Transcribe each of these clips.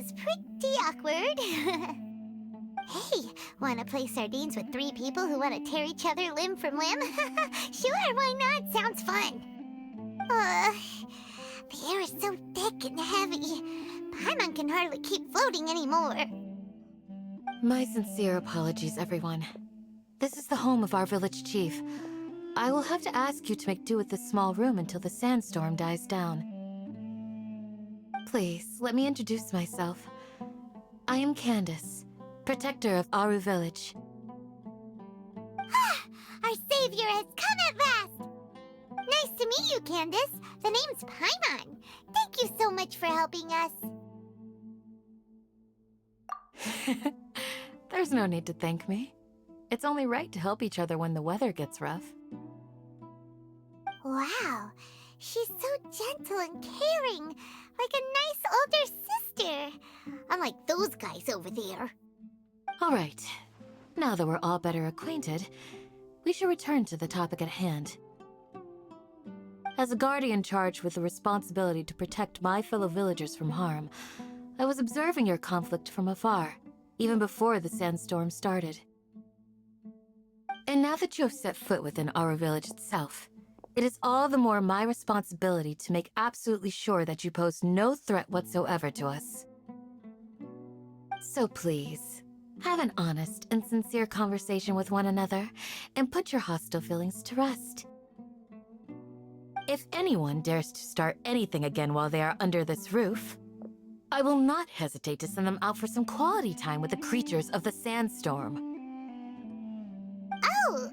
was pretty awkward. Hey, wanna play sardines with 3 people who wanna tear each other limb from limb? Sure, why not? Sounds fun. The air is so thick and heavy. Paimon can hardly keep floating anymore. My sincere apologies, everyone. This is the home of our village chief. I will have to ask you to make do with this small room until the sandstorm dies down. Please, let me introduce myself. I am Candace, protector of Aru Village. Our savior has come at last! Nice to meet you, Candace. The name's Paimon. Thank you so much for helping us. There's no need to thank me. It's only right to help each other when the weather gets rough. Wow, she's so gentle and caring, like a nice older sister. Unlike those guys over there. All right. Now that we're all better acquainted, we should return to the topic at hand. As a guardian charged with the responsibility to protect my fellow villagers from harm, I was observing your conflict from afar, even before the sandstorm started. And now that you have set foot within our village itself, it is all the more my responsibility to make absolutely sure that you pose no threat whatsoever to us. So please, have an honest and sincere conversation with one another, and put your hostile feelings to rest. If anyone dares to start anything again while they are under this roof, I will not hesitate to send them out for some quality time with the creatures of the sandstorm. Oh,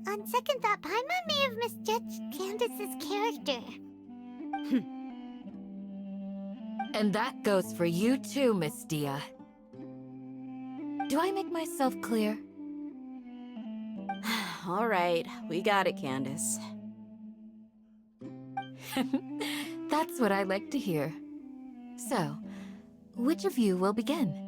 on second thought, Paimon may have misjudged Candace's character. And that goes for you too, Miss Dia. Do I make myself clear? All right, we got it, Candace. That's what I like to hear. So, which of you will begin?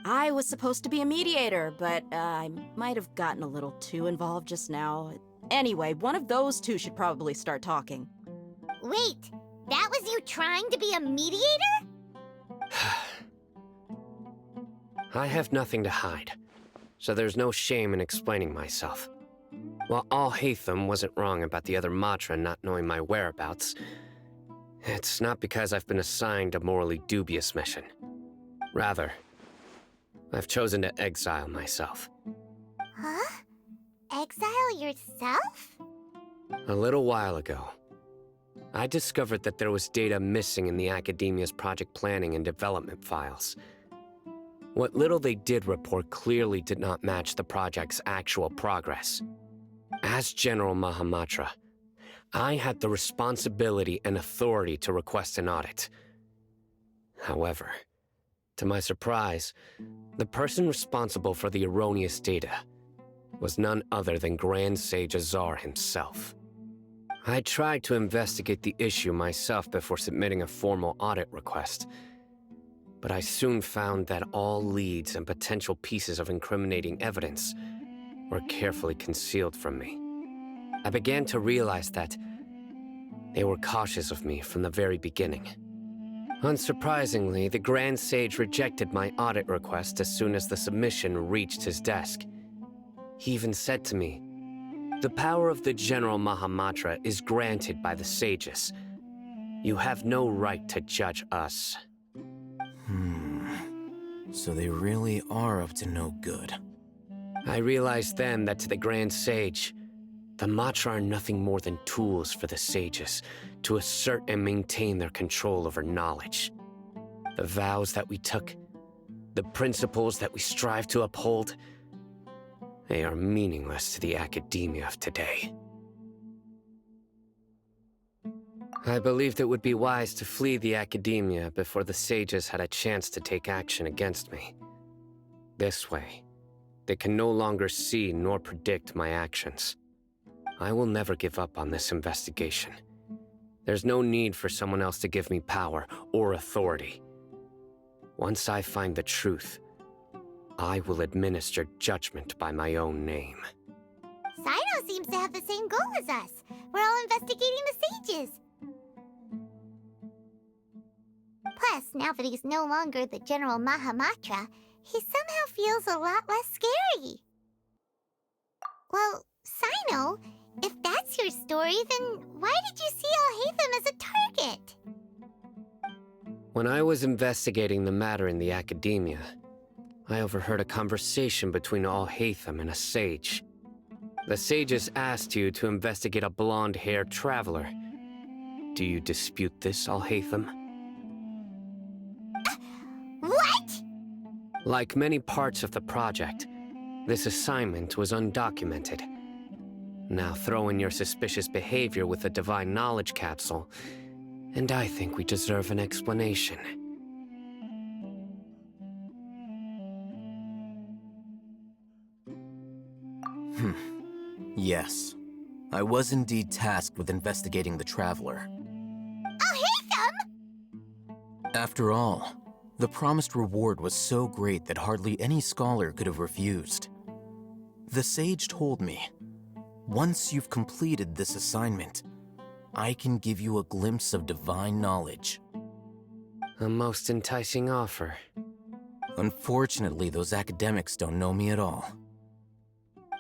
I was supposed to be a mediator, but I might have gotten a little too involved just now. Anyway, one of those two should probably start talking. Wait, that was you trying to be a mediator? I have nothing to hide, so there's no shame in explaining myself. While Al-Haytham wasn't wrong about the other Matra not knowing my whereabouts, it's not because I've been assigned a morally dubious mission. Rather, I've chosen to exile myself. Huh? Exile yourself? A little while ago, I discovered that there was data missing in the Academia's project planning and development files. What little they did report clearly did not match the project's actual progress. As General Mahamatra, I had the responsibility and authority to request an audit. However, to my surprise, the person responsible for the erroneous data was none other than Grand Sage Azar himself. I tried to investigate the issue myself before submitting a formal audit request, but I soon found that all leads and potential pieces of incriminating evidence were carefully concealed from me. I began to realize that they were cautious of me from the very beginning. Unsurprisingly, the Grand Sage rejected my audit request as soon as the submission reached his desk. He even said to me, "The power of the General Mahamatra is granted by the sages. You have no right to judge us." So they really are up to no good. I realized then that to the Grand Sage, the Matra are nothing more than tools for the sages to assert and maintain their control over knowledge. The vows that we took, the principles that we strive to uphold, they are meaningless to the academia of today. I believed it would be wise to flee the academia before the sages had a chance to take action against me. This way, they can no longer see nor predict my actions. I will never give up on this investigation. There's no need for someone else to give me power or authority. Once I find the truth, I will administer judgment by my own name. Saito seems to have the same goal as us. We're all investigating the sages. Plus, now that he's no longer the General Mahamatra, he somehow feels a lot less scary. Well, Sino, if that's your story, then why did you see Alhaitham as a target? When I was investigating the matter in the academia, I overheard a conversation between Alhaitham and a sage. The sages asked you to investigate a blonde-haired traveler. Do you dispute this, Alhaitham? What? Like many parts of the project, this assignment was undocumented. Now throw in your suspicious behavior with the Divine Knowledge Capsule, and I think we deserve an explanation. Yes. I was indeed tasked with investigating the Traveler. Alhaitham! After all, the promised reward was so great that hardly any scholar could have refused. The sage told me, once you've completed this assignment, I can give you a glimpse of divine knowledge. A most enticing offer. Unfortunately, those academics don't know me at all.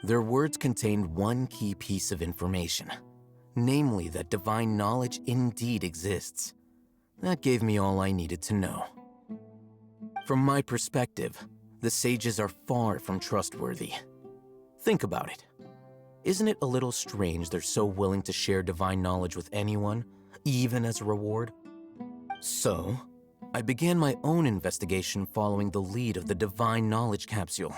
Their words contained one key piece of information, namely that divine knowledge indeed exists. That gave me all I needed to know. From my perspective, the sages are far from trustworthy. Think about it. Isn't it a little strange they're so willing to share divine knowledge with anyone, even as a reward? So, I began my own investigation following the lead of the Divine Knowledge Capsule.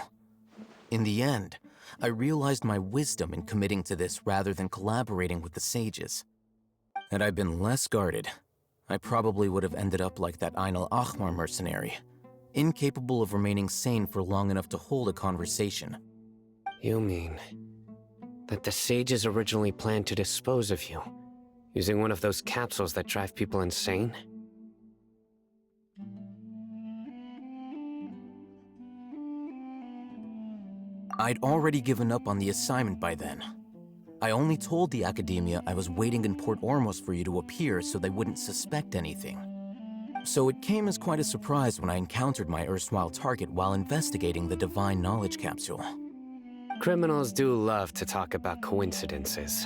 In the end, I realized my wisdom in committing to this rather than collaborating with the sages. Had I been less guarded, I probably would have ended up like that Ain al-Ahmar mercenary, incapable of remaining sane for long enough to hold a conversation. You mean that the sages originally planned to dispose of you, using one of those capsules that drive people insane? I'd already given up on the assignment by then. I only told the academia I was waiting in Port Ormos for you to appear so they wouldn't suspect anything. So it came as quite a surprise when I encountered my erstwhile target while investigating the Divine Knowledge Capsule. Criminals do love to talk about coincidences.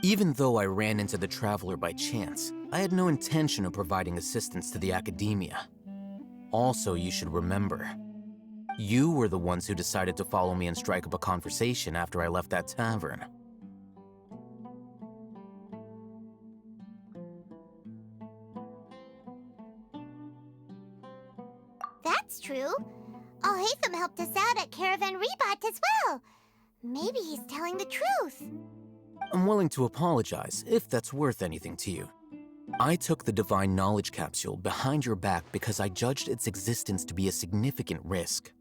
Even though I ran into the Traveler by chance, I had no intention of providing assistance to the academia. Also, you should remember, you were the ones who decided to follow me and strike up a conversation after I left that tavern. That's true. Alhaitham helped us out at Caravan Rebat as well. Maybe he's telling the truth. I'm willing to apologize if that's worth anything to you. I took the Divine Knowledge Capsule behind your back because I judged its existence to be a significant risk.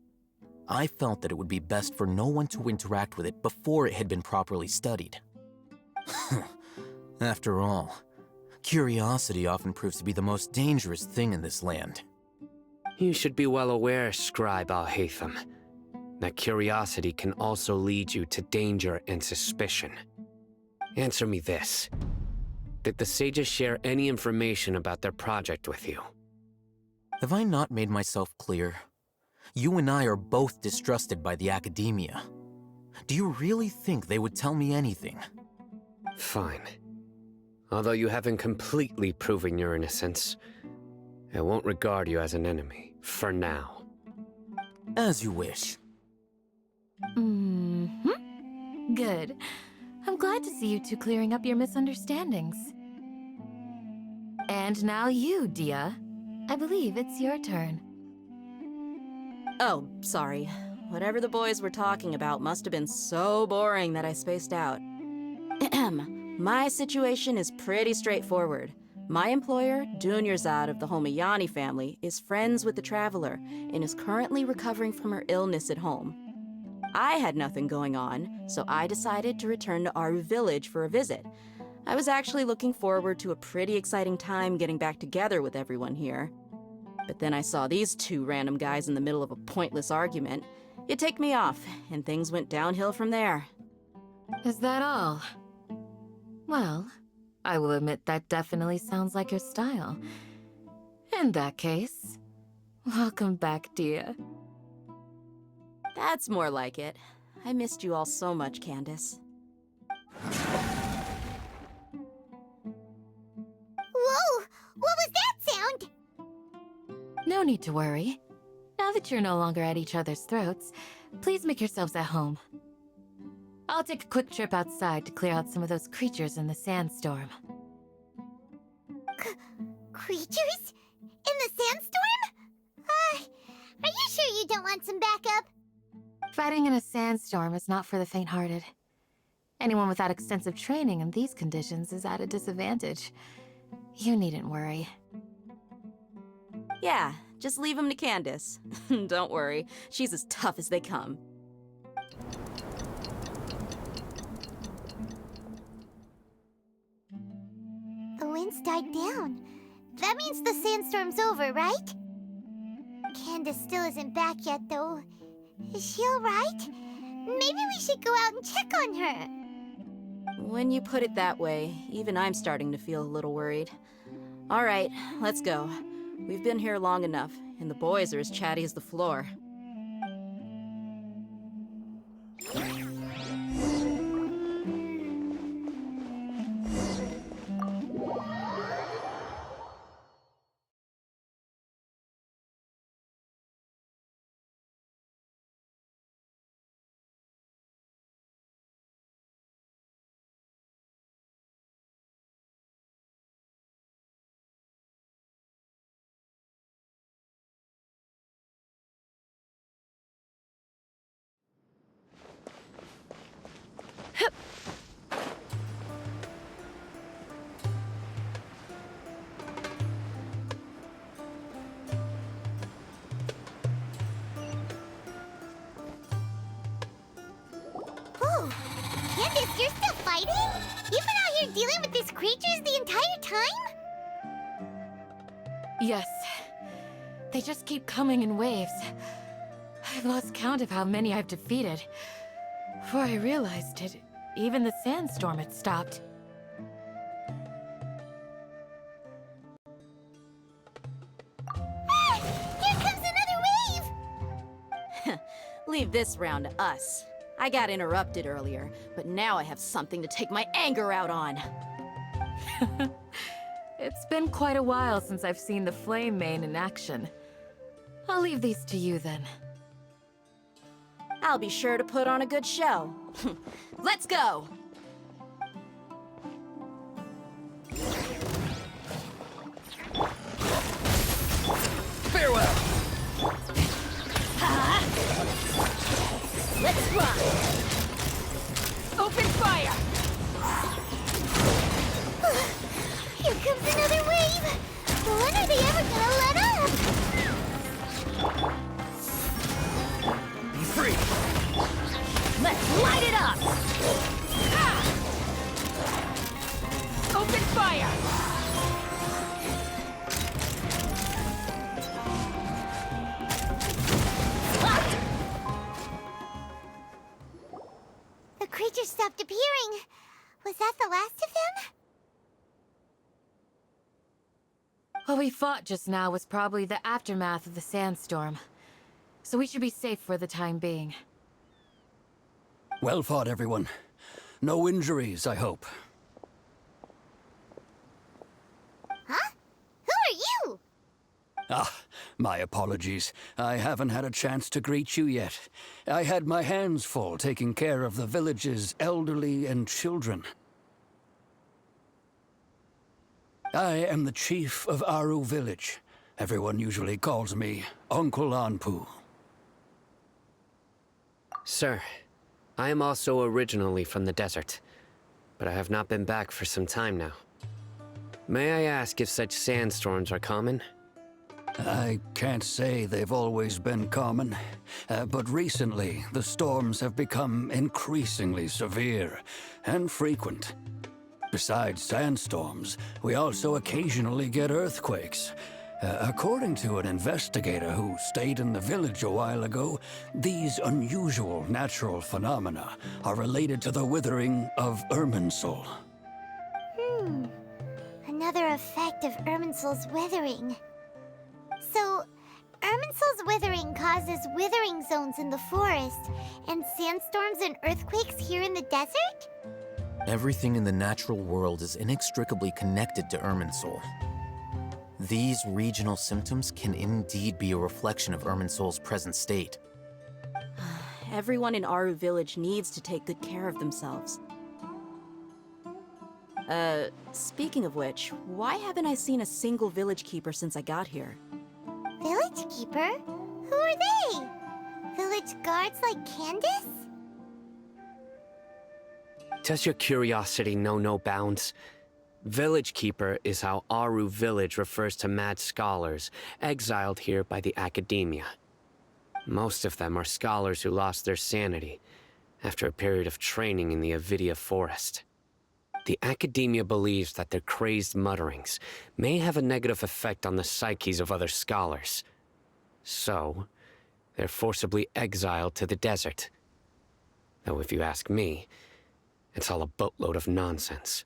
I felt that it would be best for no one to interact with it before it had been properly studied. After all, curiosity often proves to be the most dangerous thing in this land. You should be well aware, Scribe Alhaitham, that curiosity can also lead you to danger and suspicion. Answer me this. Did the sages share any information about their project with you? Have I not made myself clear? You and I are both distrusted by the academia. Do you really think they would tell me anything? Fine. Although you haven't completely proven your innocence, I won't regard you as an enemy, for now. As you wish. Good. I'm glad to see you two clearing up your misunderstandings. And now you, Dia. I believe it's your turn. Oh, sorry. Whatever the boys were talking about must have been so boring that I spaced out. My situation is pretty straightforward. My employer, Dunyarzad of the Homayani family, is friends with the Traveler and is currently recovering from her illness at home. I had nothing going on, so I decided to return to Aru village for a visit. I was actually looking forward to a pretty exciting time getting back together with everyone here. But then I saw these two random guys in the middle of a pointless argument. It ticked me off, and things went downhill from there. Is that all? Well, I will admit that definitely sounds like your style. In that case, welcome back, dear. That's more like it. I missed you all so much, Candace. Whoa! What was that sound? No need to worry. Now that you're no longer at each other's throats, please make yourselves at home. I'll take a quick trip outside to clear out some of those creatures in the sandstorm. Creatures? In the sandstorm? Are you sure you don't want some backup? Fighting in a sandstorm is not for the faint-hearted. Anyone without extensive training in these conditions is at a disadvantage. You needn't worry. Yeah, just leave him to Candace. Don't worry, she's as tough as they come. The wind's died down. That means the sandstorm's over, right? Candace still isn't back yet, though. Is she alright? Maybe we should go out and check on her. When you put it that way, even I'm starting to feel a little worried. All right, let's go. We've been here long enough, and the boys are as chatty as the floor. Oh, Candace, you're still fighting? You've been out here dealing with these creatures the entire time? Yes. They just keep coming in waves. I've lost count of how many I've defeated. Before I realized it, even the sandstorm had stopped. Ah! Here comes another wave! Leave this round to us. I got interrupted earlier, but now I have something to take my anger out on. It's been quite a while since I've seen the Flame Mane in action. I'll leave these to you then. I'll be sure to put on a good show. Let's go! Farewell! Let's run! Open fire! Here comes another wave! When are they ever gonna let up? Be free! Let's light it up! Ah! Open fire! The creatures stopped appearing. Was that the last of them? What we fought just now was probably the aftermath of the sandstorm. So we should be safe for the time being. Well fought, everyone. No injuries, I hope. Huh? Who are you? Ah, my apologies. I haven't had a chance to greet you yet. I had my hands full taking care of the village's elderly and children. I am the chief of Aru village. Everyone usually calls me Uncle Anpu. Sir, I am also originally from the desert, but I have not been back for some time now. May I ask if such sandstorms are common? I can't say they've always been common, but recently the storms have become increasingly severe and frequent. Besides sandstorms, we also occasionally get earthquakes. According to an investigator who stayed in the village a while ago, these unusual natural phenomena are related to the withering of Irminsul. Another effect of Irminsul's withering. So, Irminsul's withering causes withering zones in the forest, and sandstorms and earthquakes here in the desert? Everything in the natural world is inextricably connected to Irminsul. These regional symptoms can indeed be a reflection of Irminsul's present state. Everyone in Aru Village needs to take good care of themselves. Speaking of which, why haven't I seen a single village keeper since I got here? Village keeper? Who are they? Village guards like Candace? Does your curiosity know no bounds? Village Keeper is how Aru Village refers to mad scholars exiled here by the Academia. Most of them are scholars who lost their sanity after a period of training in the Avidia Forest. The Academia believes that their crazed mutterings may have a negative effect on the psyches of other scholars. So, they're forcibly exiled to the desert. Though if you ask me, it's all a boatload of nonsense.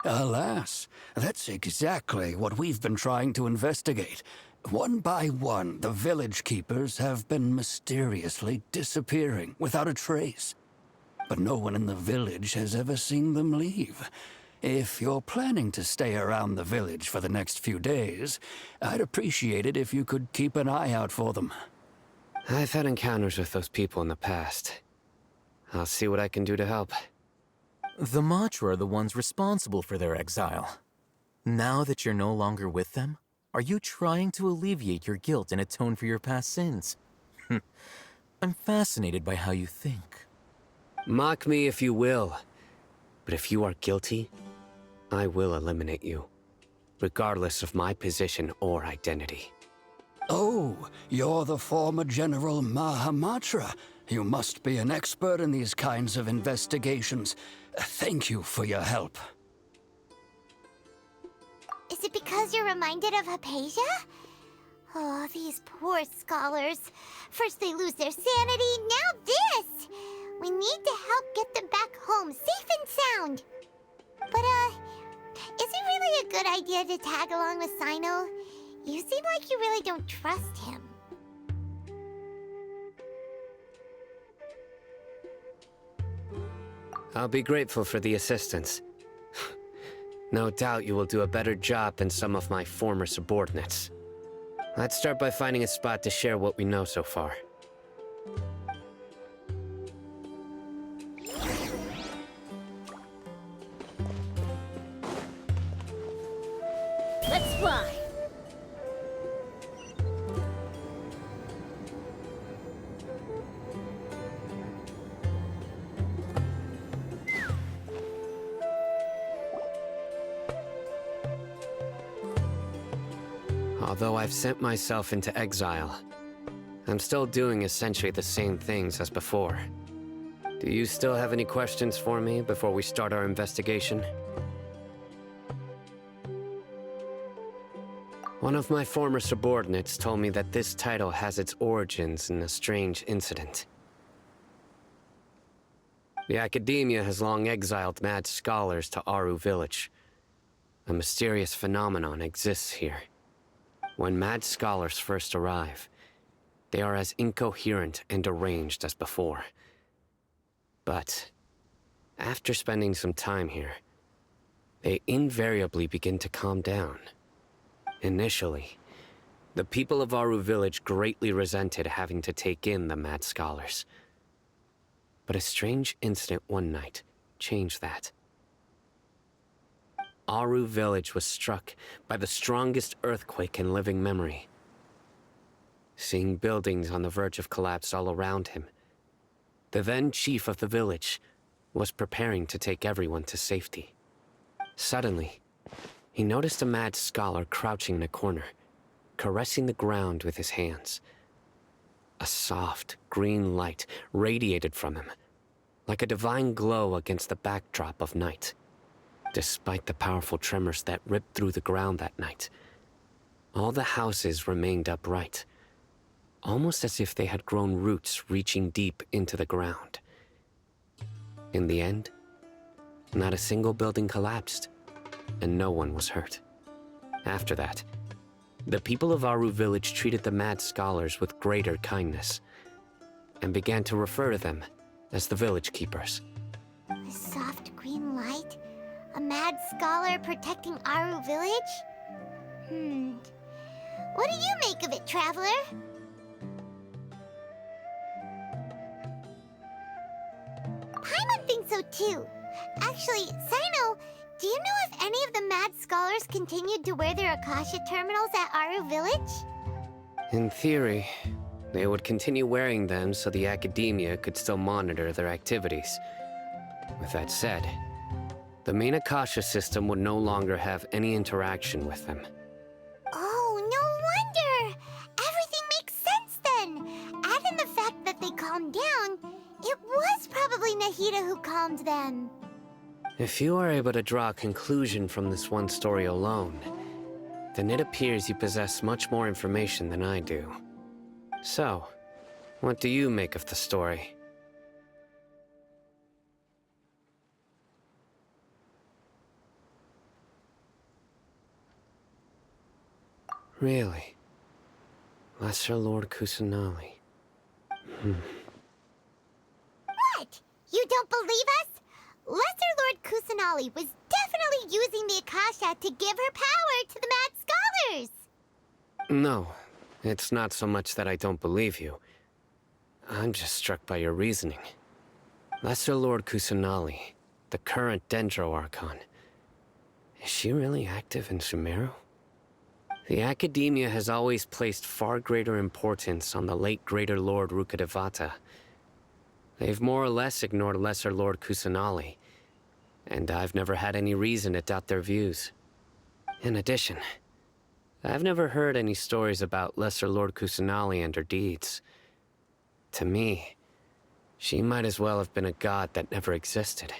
Alas, that's exactly what we've been trying to investigate. One by one, the village keepers have been mysteriously disappearing without a trace. But no one in the village has ever seen them leave. If you're planning to stay around the village for the next few days, I'd appreciate it if you could keep an eye out for them. I've had encounters with those people in the past. I'll see what I can do to help. The Matra are the ones responsible for their exile. Now that you're no longer with them, are you trying to alleviate your guilt and atone for your past sins? I'm fascinated by how you think. Mock me if you will, but if you are guilty, I will eliminate you, regardless of my position or identity. Oh, you're the former General Mahamatra. You must be an expert in these kinds of investigations. Thank you for your help. Is it because you're reminded of Hypatia? Oh, these poor scholars. First they lose their sanity, now this! We need to help get them back home, safe and sound. But, is it really a good idea to tag along with Sino? You seem like you really don't trust him. I'll be grateful for the assistance. No doubt you will do a better job than some of my former subordinates. Let's start by finding a spot to share what we know so far. Let's fly! Although I've sent myself into exile, I'm still doing essentially the same things as before. Do you still have any questions for me before we start our investigation? One of my former subordinates told me that this title has its origins in a strange incident. The Academia has long exiled mad scholars to Aru Village. A mysterious phenomenon exists here. When mad scholars first arrive, they are as incoherent and deranged as before. But after spending some time here, they invariably begin to calm down. Initially, the people of Aru Village greatly resented having to take in the mad scholars. But a strange incident one night changed that. Aru Village was struck by the strongest earthquake in living memory. Seeing buildings on the verge of collapse all around him, the then chief of the village was preparing to take everyone to safety. Suddenly, he noticed a mad scholar crouching in a corner, caressing the ground with his hands. A soft, green light radiated from him, like a divine glow against the backdrop of night. Despite the powerful tremors that ripped through the ground that night, all the houses remained upright, almost as if they had grown roots reaching deep into the ground. In the end, Not a single building collapsed, and no one was hurt. After that, the people of Aru village treated the mad scholars with greater kindness, and began to refer to them as the village keepers. A soft green light? A mad scholar protecting Aru village? What do you make of it, traveler? Paimon thinks so too. Actually, Sino, do you know if any of the mad scholars continued to wear their Akasha terminals at Aru village? In theory, they would continue wearing them so the academia could still monitor their activities. With that said, the main Akasha system would no longer have any interaction with them. Oh, no wonder! Everything makes sense then! Add in the fact that they calmed down, it was probably Nahida who calmed them. If you are able to draw a conclusion from this one story alone, then it appears you possess much more information than I do. So, what do you make of the story? Really? Lesser Lord Kusanali. What? You don't believe us? Lesser Lord Kusanali was definitely using the Akasha to give her power to the mad scholars! No, it's not so much that I don't believe you. I'm just struck by your reasoning. Lesser Lord Kusanali, the current Dendro Archon. Is she really active in Sumeru? The Academia has always placed far greater importance on the late Greater Lord Rukkhadevata. They've more or less ignored Lesser Lord Kusanali, and I've never had any reason to doubt their views. In addition, I've never heard any stories about Lesser Lord Kusanali and her deeds. To me, she might as well have been a god that never existed.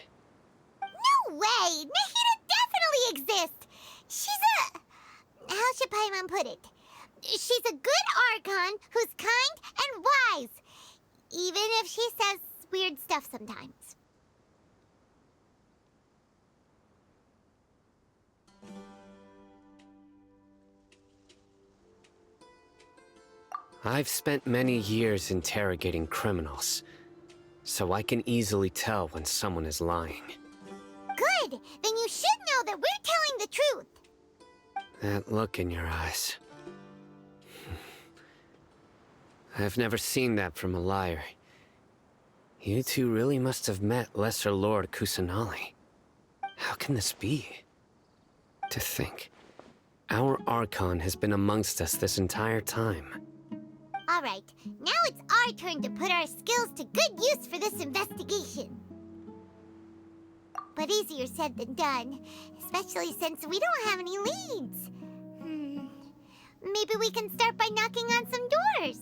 No way! Nahida definitely exists! She's a... How should Paimon put it? She's a good Archon who's kind and wise, even if she says weird stuff sometimes. I've spent many years interrogating criminals, so I can easily tell when someone is lying. Good! Then you should know that we're telling the truth! That look in your eyes. I've never seen that from a liar. You two really must have met Lesser Lord Kusanali. How can this be? To think, our Archon has been amongst us this entire time. Alright, now it's our turn to put our skills to good use for this investigation. But easier said than done, especially since we don't have any leads. Maybe we can start by knocking on some doors.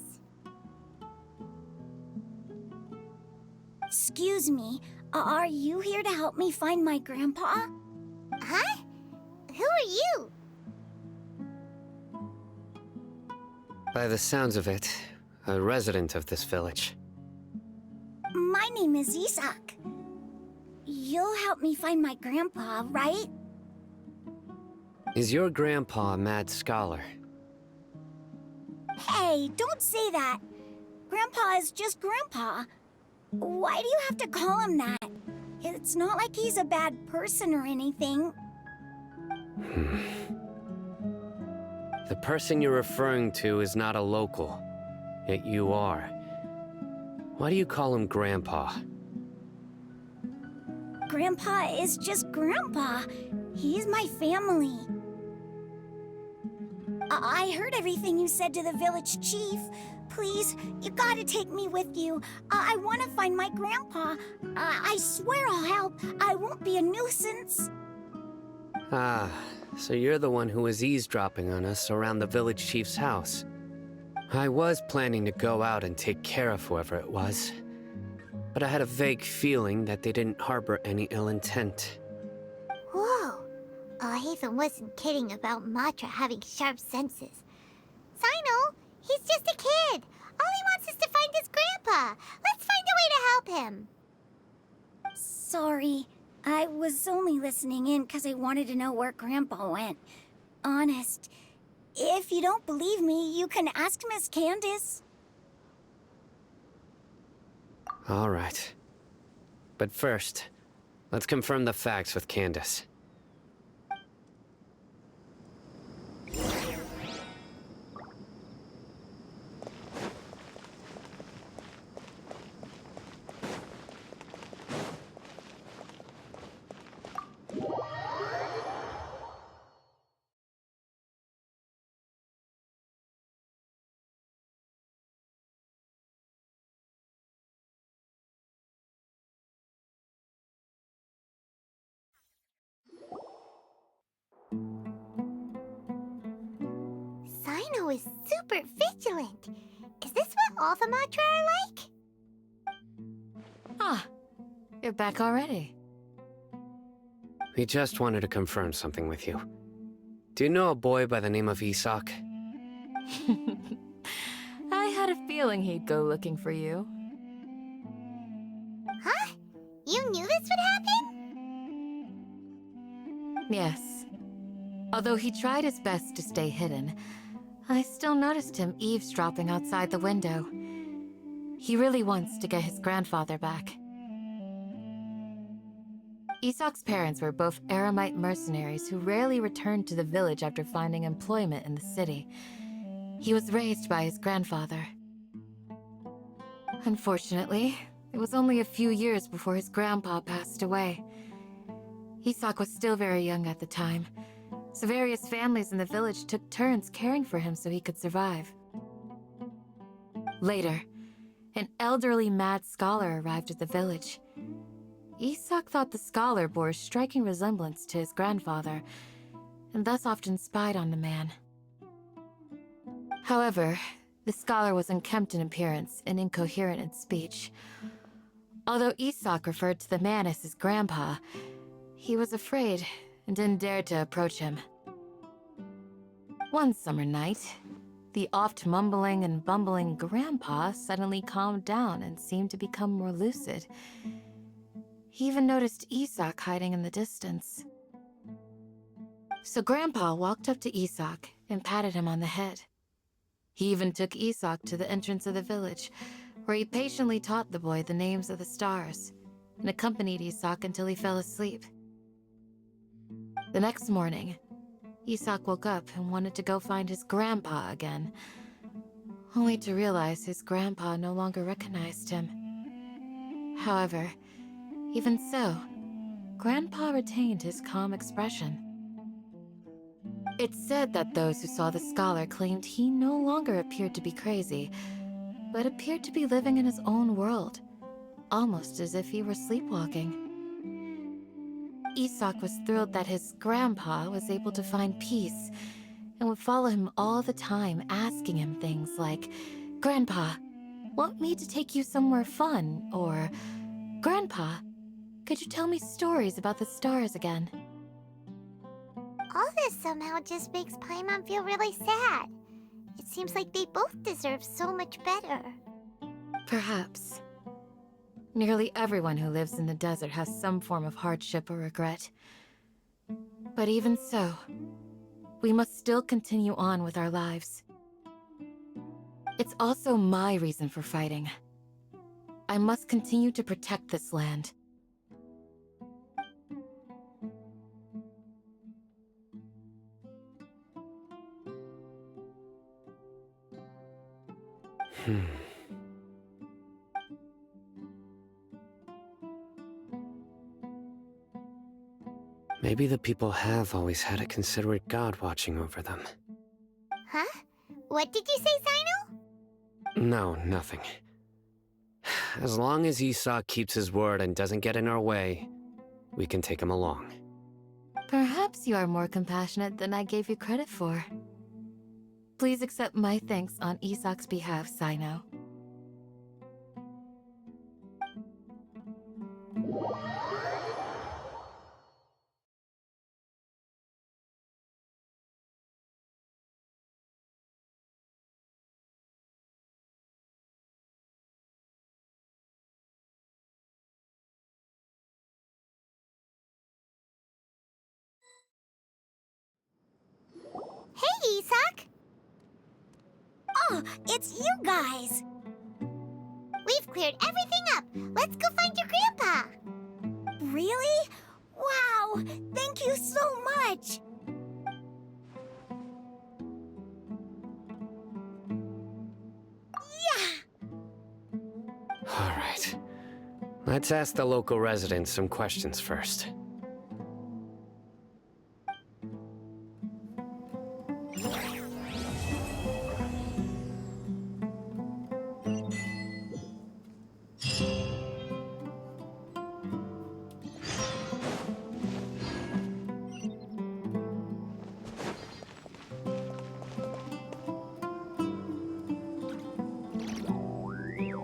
Excuse me, are you here to help me find my grandpa? Huh? Who are you? By the sounds of it, a resident of this village. My name is Isak. You'll help me find my grandpa, right? Is your grandpa a mad scholar? Hey, don't say that. Grandpa is just Grandpa. Why do you have to call him that? It's not like he's a bad person or anything. The person you're referring to is not a local, yet you are. Why do you call him Grandpa? Grandpa is just Grandpa. He's my family. I heard everything you said to the village chief. Please, you gotta take me with you. I want to find my grandpa. I swear I'll help. I won't be a nuisance. Ah, so you're the one who was eavesdropping on us around the village chief's house. I was planning to go out and take care of whoever it was, but I had a vague feeling that they didn't harbor any ill intent. Whoa. Haven wasn't kidding about Matra having sharp senses. Sino, he's just a kid. All he wants is to find his grandpa. Let's find a way to help him. Sorry. I was only listening in because I wanted to know where Grandpa went. Honest. If you don't believe me, you can ask Miss Candace. All right. But first, let's confirm the facts with Candace. Sino is super vigilant. Is this what all the Matra are like? Ah, you're back already. We just wanted to confirm something with you. Do you know a boy by the name of Isak? I had a feeling he'd go looking for you. Huh? You knew this would happen? Yes. Although he tried his best to stay hidden, I still noticed him eavesdropping outside the window. He really wants to get his grandfather back. Isak's parents were both Aramite mercenaries who rarely returned to the village after finding employment in the city. He was raised by his grandfather. Unfortunately, it was only a few years before his grandpa passed away. Isak was still very young at the time, so various families in the village took turns caring for him so he could survive. Later, an elderly mad scholar arrived at the village. Isak thought the scholar bore a striking resemblance to his grandfather, and thus often spied on the man. However, the scholar was unkempt in appearance and incoherent in speech. Although Isak referred to the man as his grandpa, he was afraid and didn't dare to approach him. One summer night, the oft mumbling and bumbling grandpa suddenly calmed down and seemed to become more lucid. He even noticed Isak hiding in the distance. So Grandpa walked up to Isak and patted him on the head. He even took Isak to the entrance of the village, where he patiently taught the boy the names of the stars, and accompanied Isak until he fell asleep. The next morning, Isak woke up and wanted to go find his grandpa again, only to realize his grandpa no longer recognized him. However, even so, Grandpa retained his calm expression. It's said that those who saw the scholar claimed he no longer appeared to be crazy, but appeared to be living in his own world, almost as if he were sleepwalking. Isak was thrilled that his grandpa was able to find peace and would follow him all the time, asking him things like, "Grandpa, want me to take you somewhere fun?" Or, "Grandpa, could you tell me stories about the stars again?" All this somehow just makes Paimon feel really sad. It seems like they both deserve so much better. Perhaps. Nearly everyone who lives in the desert has some form of hardship or regret. But even so, we must still continue on with our lives. It's also my reason for fighting. I must continue to protect this land. Maybe the people have always had a considerate god watching over them. Huh? What did you say, Sino? No, nothing. As long as Isak keeps his word and doesn't get in our way, we can take him along. Perhaps you are more compassionate than I gave you credit for. Please accept my thanks on Isak's behalf, Sino. Oh, it's you guys. We've cleared everything up. Let's go find your grandpa. Really? Wow, thank you so much. All right. Let's ask the local residents some questions first.